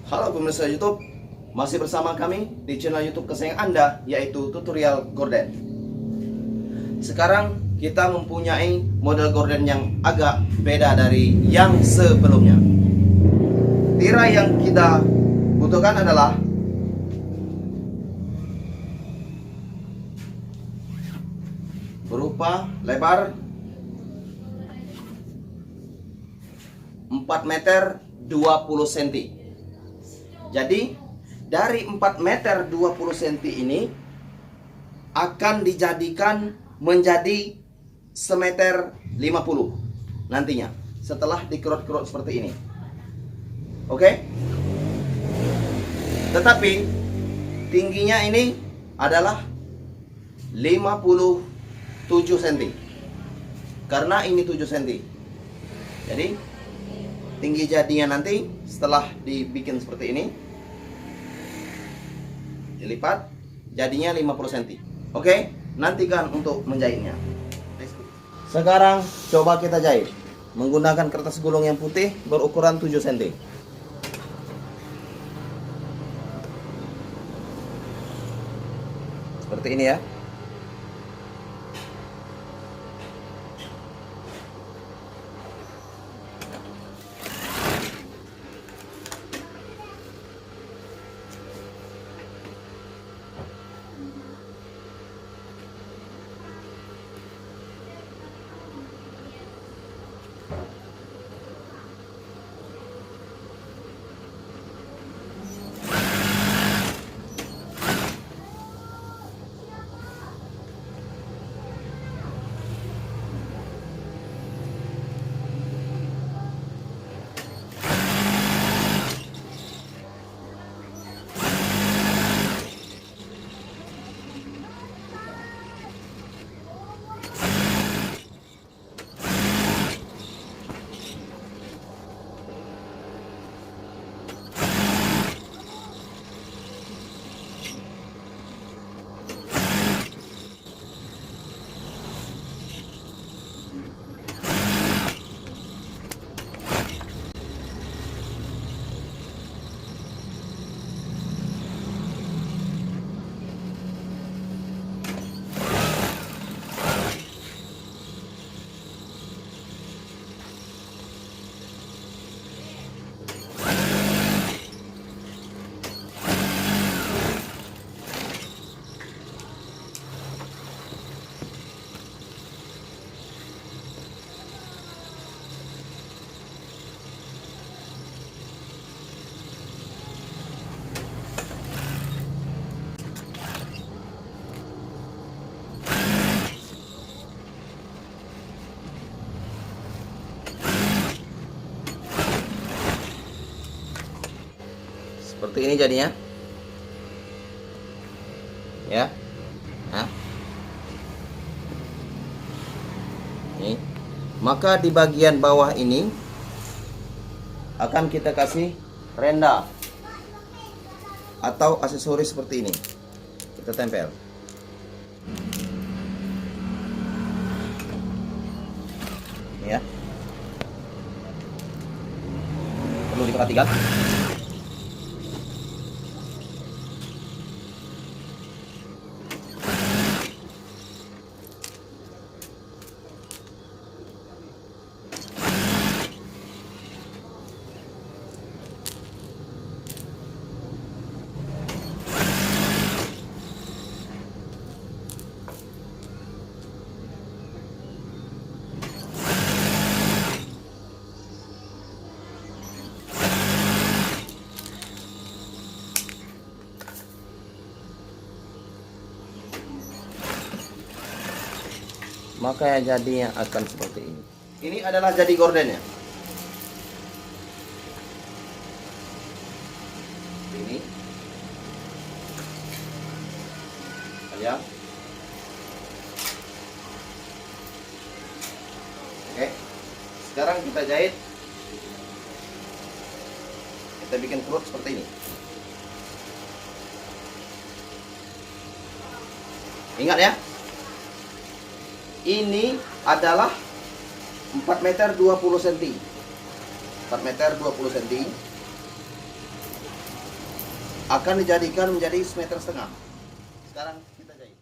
Halo pemirsa YouTube, masih bersama kami di channel YouTube kesayangan Anda, yaitu Tutorial Gorden. Sekarang kita mempunyai model gorden yang agak beda dari yang sebelumnya. Tirai yang kita butuhkan adalah berupa lebar 4 meter 20 cm. Jadi dari 4 meter 20 cm ini akan dijadikan menjadi semeter 50 nantinya setelah dikerut-kerut seperti ini. Oke? Tetapi tingginya ini adalah 57 cm. Karena ini 7 cm. Jadi tinggi jadinya nanti setelah dibikin seperti ini, dilipat jadinya 50 cm. Oke, nantikan untuk menjahitnya. Sekarang coba kita jahit menggunakan kertas gulung yang putih berukuran 7 cm. Seperti ini ya. Seperti ini jadinya. Ya. Nah. Ini. Maka di bagian bawah ini akan kita kasih renda atau aksesoris seperti ini. Kita tempel. Ini ya. Perlu diperhatikan. Maka jadinya akan seperti ini. Ini adalah jadi gordennya. Ini. Ya. Oke. Sekarang kita jahit. Kita bikin perut seperti ini. Ingat ya. Ini adalah 4 meter 20 cm. 4 meter 20 cm. akan dijadikan menjadi 1,5 meter. Sekarang kita jahit.